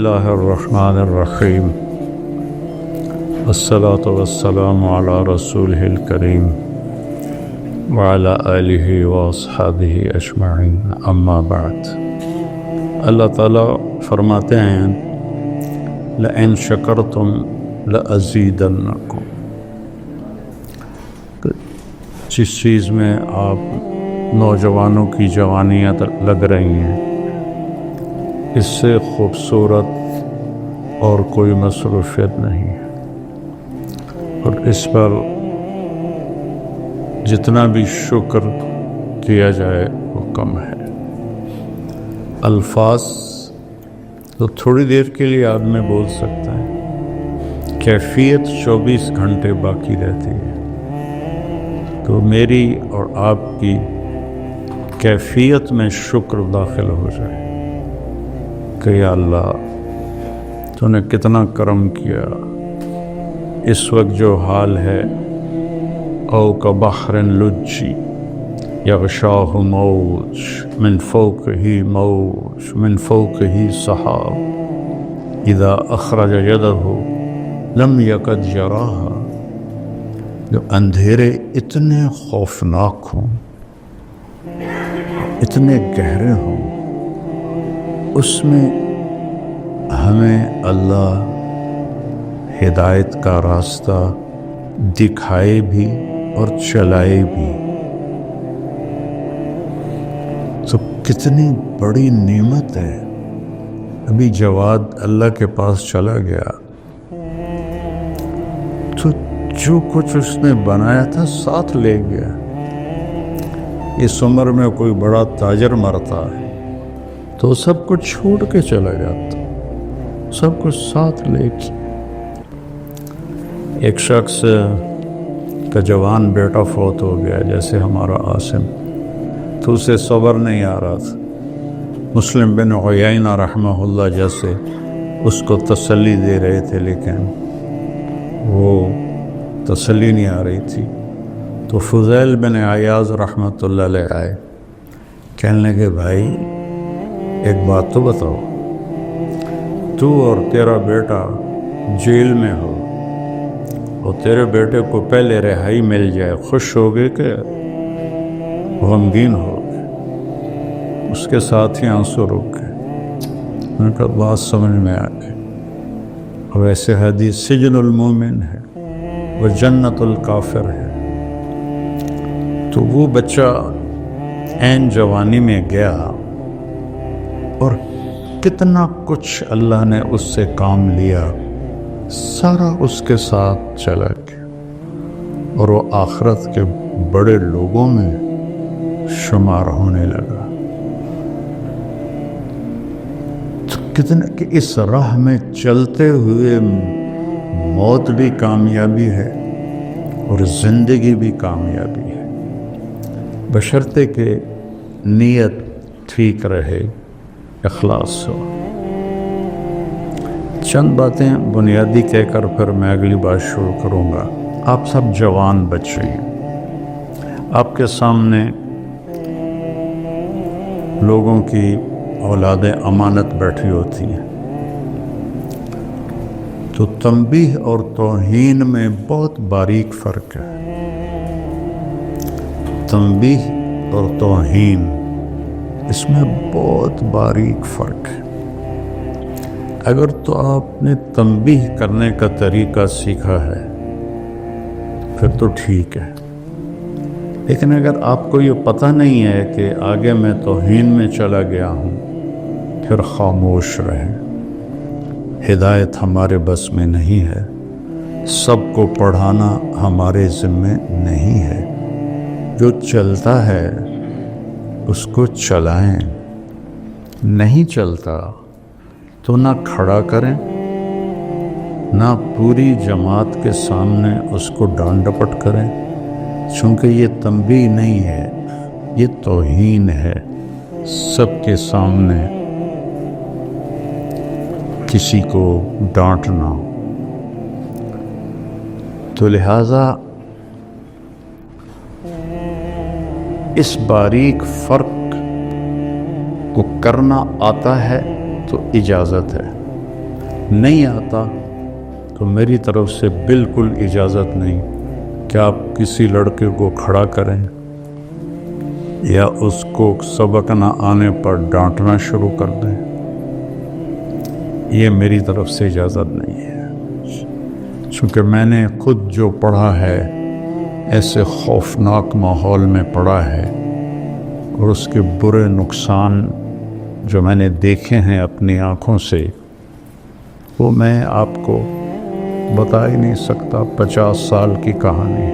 الله الرحمن الرحيم والصلاة والسلام على رسوله الكريم وعلى آله وأصحابه أجمعين أما بعد. اللہ تعالیٰ فرماتے ہیں لئن شکرتم لأزیدنکم. جس چیز میں آپ نوجوانوں کی جوانیاں لگ رہی ہیں، اس سے خوبصورت اور کوئی مصروفیت نہیں ہے، اور اس پر جتنا بھی شکر کیا جائے وہ کم ہے. الفاظ تو تھوڑی دیر کے لیے آدمی بول سکتا ہے، کیفیت 24 گھنٹے باقی رہتی ہے. تو میری اور آپ کی کیفیت میں شکر داخل ہو جائے کہ یا اللہ تو نے کتنا کرم کیا. اس وقت جو حال ہے، او کبحر لجی یغشاہ موج من فوقہ موج من فوقہ سحاب اذا اخرج یدہ لم یکد یراہا. جو اندھیرے اتنے خوفناک ہوں، اتنے گہرے ہوں، اس میں ہمیں اللہ ہدایت کا راستہ دکھائے بھی اور چلائے بھی، تو کتنی بڑی نعمت ہے. ابھی جواد اللہ کے پاس چلا گیا تو جو کچھ اس نے بنایا تھا ساتھ لے گیا. اس عمر میں کوئی بڑا تاجر مرتا ہے تو سب کچھ چھوڑ کے چلا جاتا، سب کچھ ساتھ لے کے. ایک شخص کا جوان بیٹا فوت ہو گیا، جیسے ہمارا عاصم، تو اسے صبر نہیں آ رہا تھا. مسلم بن عیینہ رحمہ اللہ جیسے اس کو تسلی دے رہے تھے، لیکن وہ تسلی نہیں آ رہی تھی. تو فضیل بن عیاض رحمۃ اللہ علیہ آئے، کہنے لگے بھائی ایک بات تو بتاؤ، تو اور تیرا بیٹا جیل میں ہو اور تیرے بیٹے کو پہلے رہائی مل جائے، خوش ہوگے کہ غمگین ہوگے؟ اس کے ساتھ ہی آنسو رک گئے. میں نے کہا بات سمجھ میں آ گئی. ویسے حدیث سجن المومن ہے وہ جنت الکافر ہے. تو وہ بچہ عین جوانی میں گیا اور کتنا کچھ اللہ نے اس سے کام لیا، سارا اس کے ساتھ چلا گیا، اور وہ آخرت کے بڑے لوگوں میں شمار ہونے لگا. تو کتنا کہ اس راہ میں چلتے ہوئے موت بھی کامیابی ہے اور زندگی بھی کامیابی ہے، بشرطے کہ نیت ٹھیک رہے، اخلاص ہو. چند باتیں بنیادی کہہ کر پھر میں اگلی بات شروع کروں گا. آپ سب جوان بچے ہیں، آپ کے سامنے لوگوں کی اولاد امانت بیٹھی ہوتی ہیں. تو تنبیہ اور توہین میں بہت باریک فرق ہے. تنبیہ اور توہین، اس میں بہت باریک فرق ہے. اگر تو آپ نے تنبیہ کرنے کا طریقہ سیکھا ہے پھر تو ٹھیک ہے، لیکن اگر آپ کو یہ پتہ نہیں ہے کہ آگے میں توہین میں چلا گیا ہوں، پھر خاموش رہیں. ہدایت ہمارے بس میں نہیں ہے، سب کو پڑھانا ہمارے ذمے نہیں ہے. جو چلتا ہے اس کو چلائیں، نہیں چلتا تو نہ کھڑا کریں، نہ پوری جماعت کے سامنے اس کو ڈانٹ ڈپٹ کریں، چونکہ یہ تنبیہ نہیں ہے، یہ توہین ہے. سب کے سامنے کسی کو ڈانٹنا. تو لہٰذا اس باریک فرق کو کرنا آتا ہے تو اجازت ہے، نہیں آتا تو میری طرف سے بالکل اجازت نہیں کہ آپ کسی لڑکے کو کھڑا کریں یا اس کو سبق نہ آنے پر ڈانٹنا شروع کر دیں. یہ میری طرف سے اجازت نہیں ہے، چونکہ میں نے خود جو پڑھا ہے ایسے خوفناک ماحول میں پڑھا ہے، اور اس کے برے نقصان جو میں نے دیکھے ہیں اپنی آنکھوں سے وہ میں آپ کو بتا ہی نہیں سکتا. 50 سال کی کہانی.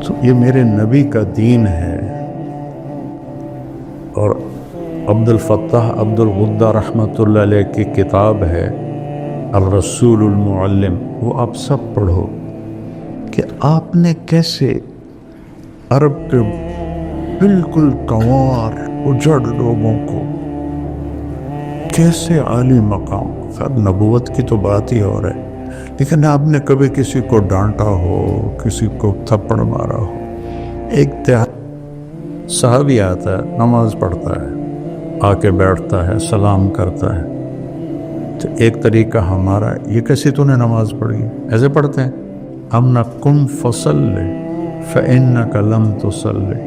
تو یہ میرے نبی کا دین ہے. اور عبد الفتاح عبد الغدہ رحمۃ اللہ علیہ کی کتاب ہے الرسول المعلم، وہ آپ سب پڑھو کہ آپ نے کیسے عرب کے بالکل گنوار اجڑ لوگوں کو کیسے عالی مقام. خیر نبوت کی تو بات ہی اور ہے، لیکن آپ نے کبھی کسی کو ڈانٹا ہو، کسی کو تھپڑ مارا ہو. ایک صحابی آتا ہے، نماز پڑھتا ہے، آ کے بیٹھتا ہے، سلام کرتا ہے. تو ایک طریقہ ہمارا، یہ کیسے تو نے نماز پڑھی؟ ایسے پڑھتے ہیں ہم نہ قم فصلی فإنک لم تصلی.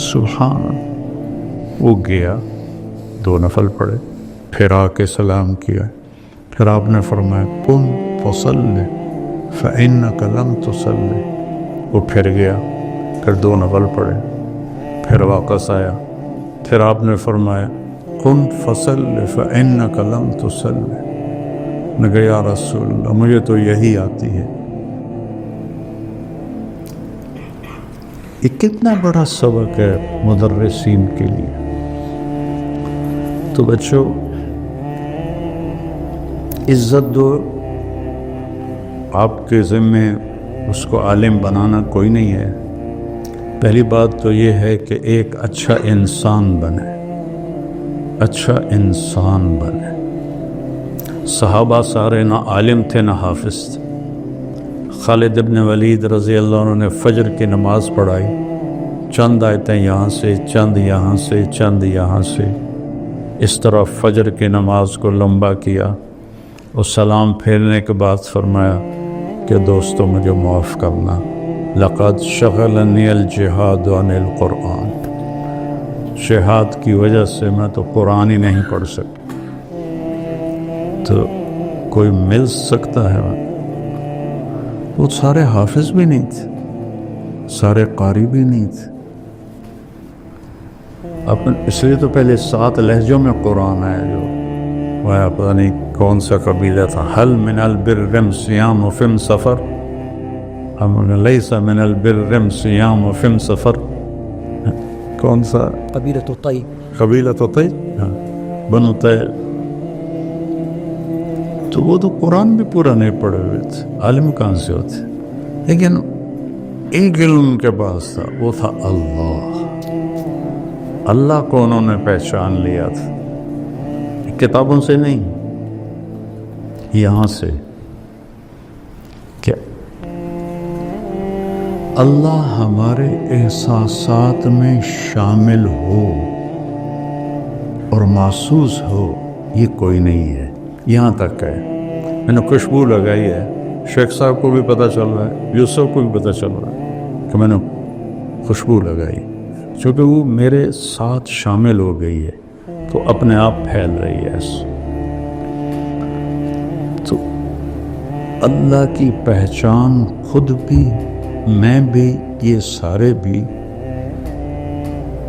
سبحان. وہ گیا 2 نفل پڑھے، پھر آ کے سلام کیا، پھر آپ نے فرمایا قم فصلی فإنک لم تصلی. وہ پھر گیا، پھر 2 نفل پڑھے، پھر واپس آیا، پھر آپ نے فرمایا قم فصلی فإنک لم تصلی. نے کہا یا رسول اللہ مجھے تو یہی آتی ہے. یہ کتنا بڑا سبق ہے مدرسین کے لیے. تو بچوں عزت دو. آپ کے ذمے اس کو عالم بنانا کوئی نہیں ہے. پہلی بات تو یہ ہے کہ ایک اچھا انسان بنے، اچھا انسان بنے. صحابہ سارے نہ عالم تھے نہ حافظ تھے. خالد ابن ولید رضی اللہ عنہ نے فجر کی نماز پڑھائی، چند آیتیں یہاں سے، چند یہاں سے، چند یہاں سے، اس طرح فجر کی نماز کو لمبا کیا. اور سلام پھیرنے کے بعد فرمایا کہ دوستو مجھے معاف کرنا، لقد شغلنی الجہاد عن القرآن. جہاد کی وجہ سے میں تو قرآن ہی نہیں پڑھ سکتا. تو کوئی مل سکتا ہے؟ وہ سارے حافظ بھی نہیں تھے، سارے قاری بھی نہیں تھے. اس لیے تو پہلے 7 لہجوں میں قرآن ہے، جو وہ پتہ نہیں کون سا قبیلہ تھا. حل من البر صیام و فم سفر، لیس من البر صیام و فم سفر. کون سا؟ قبیلۃ طی. قبیلۃ طی، ہاں، بنو طی. تو وہ تو قرآن بھی پورا نہیں پڑھے ہوئے تھے، عالم کہاں سے ہوتے. لیکن ایک علم ان کے پاس تھا، وہ تھا اللہ. اللہ کو انہوں نے پہچان لیا تھا، کتابوں سے نہیں، یہاں سے کہ اللہ ہمارے احساسات میں شامل ہو اور محسوس ہو، یہ کوئی نہیں ہے. یہاں تک ہے. میں نے خوشبو لگائی ہے، شیخ صاحب کو بھی پتہ چل رہا ہے، یوسف کو بھی پتہ چل رہا ہے کہ میں نے خوشبو لگائی، چونکہ وہ میرے ساتھ شامل ہو گئی ہے تو اپنے آپ پھیل رہی ہے. تو اللہ کی پہچان خود بھی، میں بھی، یہ سارے بھی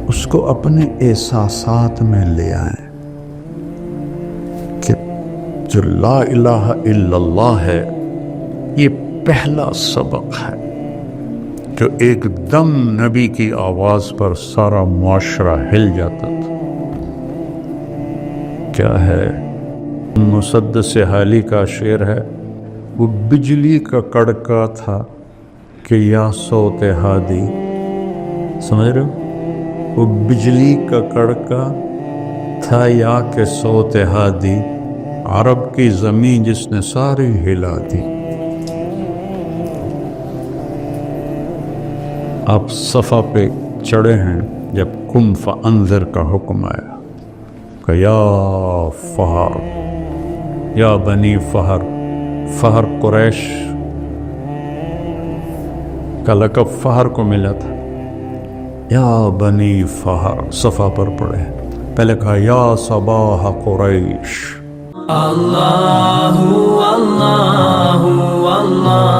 اس کو اپنے احساسات میں لے آئیں کہ جو لا الہ الا اللہ ہے یہ پہلا سبق ہے جو ایک دم نبی کی آواز پر سارا معاشرہ ہل جاتا تھا. کیا ہے؟ مسدس حالی کا شعر ہے، وہ بجلی کا کڑکا تھا کہ یا صوت ہادی. سمجھ رہے ہو؟ وہ بجلی کا کڑکا تھا یا کہ صوت ہادی، عرب کی زمین جس نے ساری ہلا دی. آپ صفا پہ چڑھے ہیں جب قم فانذر کا حکم آیا. کہ یا فہر، یا بنی فہر. فہر قریش کا لقب فہر کو ملا تھا. یا بنی فہر صفا پر پڑھے. پہلے کہا یا صباح قریش. اللہ اللہ اللہ